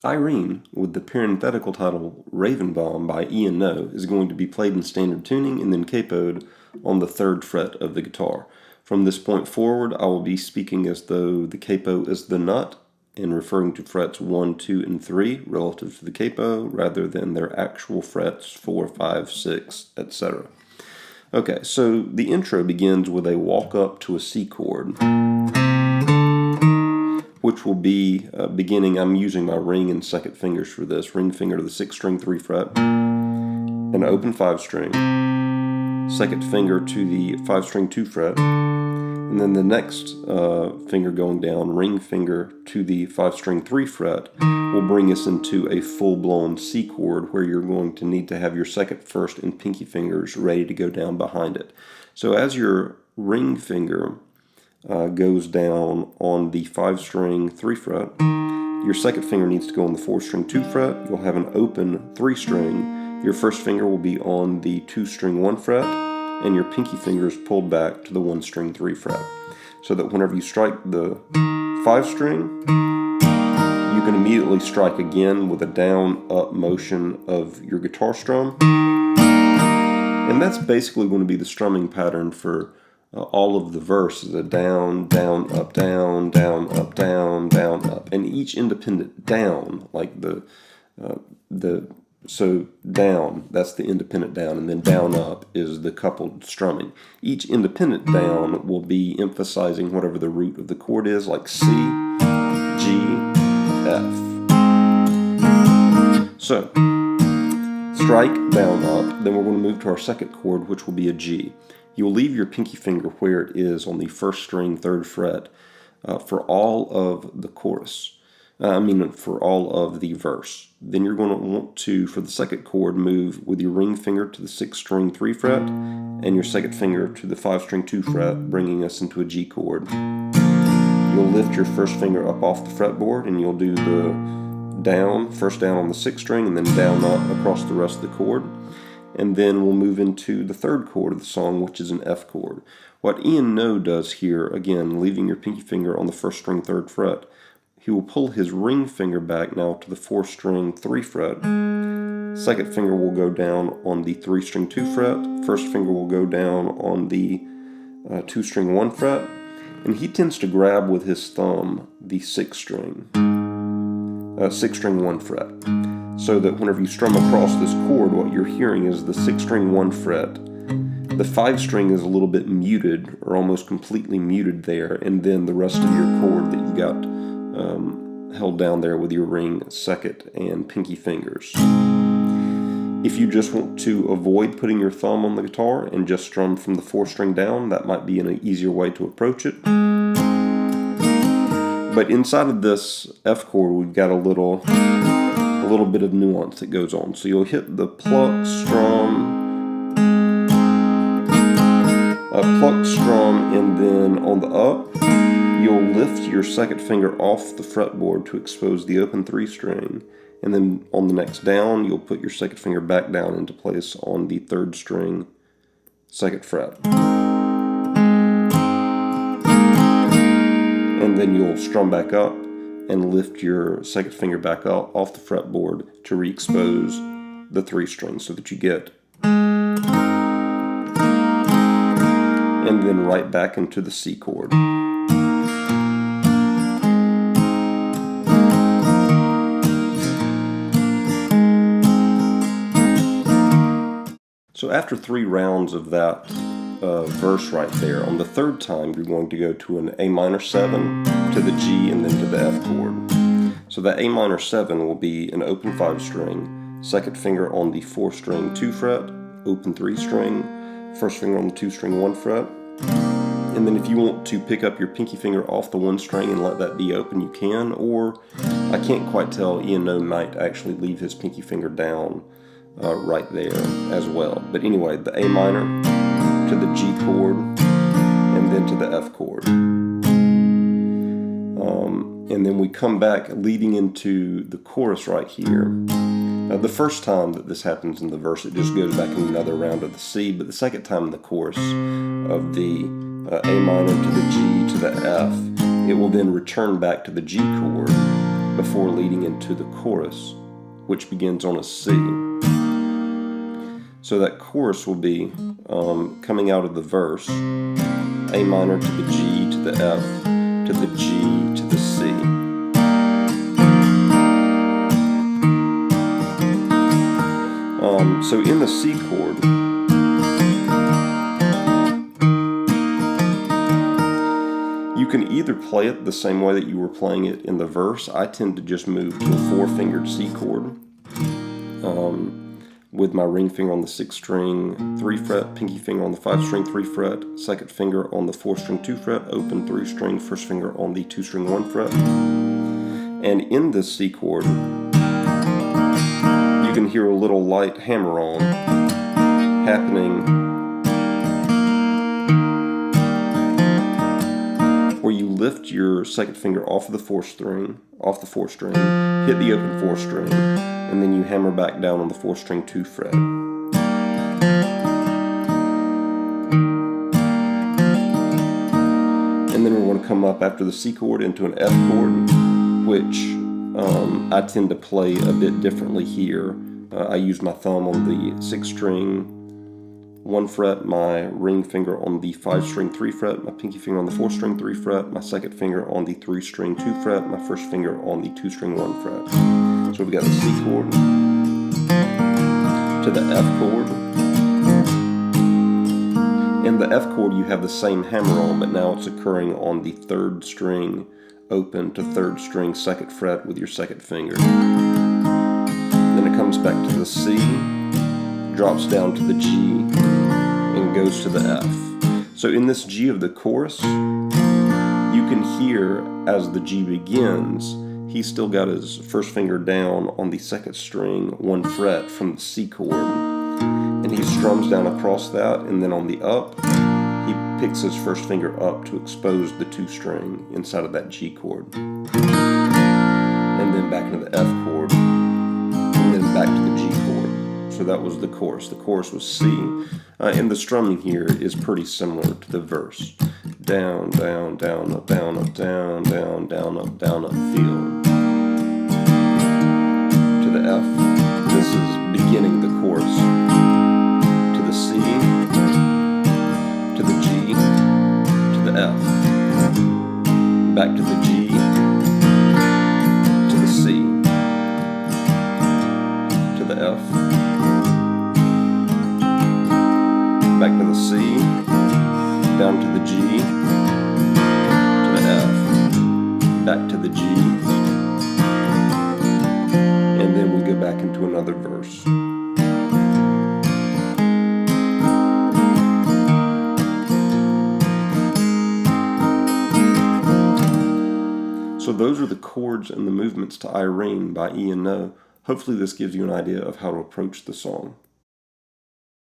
Irene, with the parenthetical title Ravin Bomb by Ian Noe, is going to be played in standard tuning and then capoed on the 3rd fret of the guitar. From this point forward, I will be speaking as though the capo is the nut and referring to frets 1, 2, and 3 relative to the capo rather than their actual frets 4, 5, 6, etc. Okay, so the intro begins with a walk up to a C chord, which will be beginning, I'm using my ring and second fingers for this, ring finger to the 6th string 3 fret, an open 5 string, second finger to the 5 string 2 fret, and then the next finger going down, ring finger to the 5 string 3 fret, will bring us into a full-blown C chord where you're going to need to have your second, first, and pinky fingers ready to go down behind it. So as your ring finger goes down on the 5 string 3 fret, your second finger needs to go on the 4 string 2 fret, you'll have an open 3 string, your first finger will be on the 2 string 1 fret, and your pinky finger is pulled back to the 1 string 3 fret. So that whenever you strike the 5 string, you can immediately strike again with a down-up motion of your guitar strum. And that's basically going to be the strumming pattern for all of the verses, a down, down, up, down, down, up, down, down, up. And each independent down, like so down, that's the independent down, and then down up is the coupled strumming. Each independent down will be emphasizing whatever the root of the chord is, like C, G, F. So, strike, down, up, then we're going to move to our second chord, which will be a G. You'll leave your pinky finger where it is on the 1st string 3rd fret for all of the chorus. For all of the verse. Then you're going to want to, for the second chord, move with your ring finger to the 6th string 3 fret and your second finger to the 5 string 2 fret, bringing us into a G chord. You'll lift your first finger up off the fretboard and you'll do the down, first down on the 6th string and then down up across the rest of the chord. And then we'll move into the 3rd chord of the song, which is an F chord. What Ian Noe does here, again, leaving your pinky finger on the 1st string 3rd fret, he will pull his ring finger back now to the 4 string 3 fret. Second finger will go down on the 3 string 2 fret. First finger will go down on the 2 string 1 fret. And he tends to grab with his thumb the 6 string 1 fret. So that whenever you strum across this chord, what you're hearing is the 6 string 1 fret. The 5 string is a little bit muted, or almost completely muted there, and then the rest of your chord that you got held down there with your ring, second, and pinky fingers. If you just want to avoid putting your thumb on the guitar and just strum from the 4 string down, that might be an easier way to approach it. But inside of this F chord, we've got a little bit of nuance that goes on. So you'll hit the pluck, strum, and then on the up, you'll lift your second finger off the fretboard to expose the open 3 string, and then on the next down, you'll put your second finger back down into place on the 3rd string 2nd fret. And then you'll strum back up and lift your second finger back up off the fretboard to re-expose the 3 strings so that you get, and then right back into the C chord. So after 3 rounds of that verse right there, on the 3rd time you're going to go to an A minor 7 to the G and then to the F chord. So that A minor 7 will be an open 5 string, second finger on the 4 string 2 fret, open 3 string, first finger on the 2 string 1 fret, and then if you want to pick up your pinky finger off the 1 string and let that be open, you can, or I can't quite tell, Ian Noe might actually leave his pinky finger down right there as well. But anyway, the A minor to the G chord and then to the F chord. And then we come back leading into the chorus right here. The first time that this happens in the verse, it just goes back in another round of the C, but the second time in the chorus of the A minor to the G to the F, it will then return back to the G chord before leading into the chorus, which begins on a C. So that chorus will be coming out of the verse, A minor to the G to the F to the G to the C. So in the C chord, you can either play it the same way that you were playing it in the verse. I tend to just move to a 4-fingered C chord with my ring finger on the 6th string 3 fret, pinky finger on the 5th string 3 fret, 2nd finger on the 4th string 2 fret, open 3 string, 1st finger on the 2 string 1 fret. And in this C chord, you can hear a little light hammer-on happening where you lift your 2nd finger off of the 4th string, hit the open 4th string, and then you hammer back down on the 4th string 2 fret. And then we're going to come up after the C chord into an F chord, which I tend to play a bit differently here. I use my thumb on the 6th string 1 fret, my ring finger on the 5th string 3 fret, my pinky finger on the 4th string 3 fret, my 2nd finger on the 3 string 2 fret, my 1st finger on the 2 string 1 fret. So we've got the C chord to the F chord. In the F chord you have the same hammer on, but now it's occurring on the 3rd string open to 3rd string 2nd fret with your 2nd finger. Then it comes back to the C, drops down to the G, and goes to the F. So in this G of the chorus, you can hear as the G begins, he's still got his 1st finger down on the 2nd string 1 fret from the C chord, and he strums down across that, and then on the up, he picks his 1st finger up to expose the 2 string inside of that G chord. And then back into the F chord, and then back to the G chord. So that was the chorus. The chorus was C. And the strumming here is pretty similar to the verse. Down, down, down, up, down, up, down, down, down, up, feel. To the F, this is beginning the chorus. To the C, to the G, to the F. Back to the G, to the C, to the F. Back to the C, down to the G, to the F, back to the G, and then we go back into another verse. So those are the chords and the movements to Irene by Ian Noe. Hopefully this gives you an idea of how to approach the song.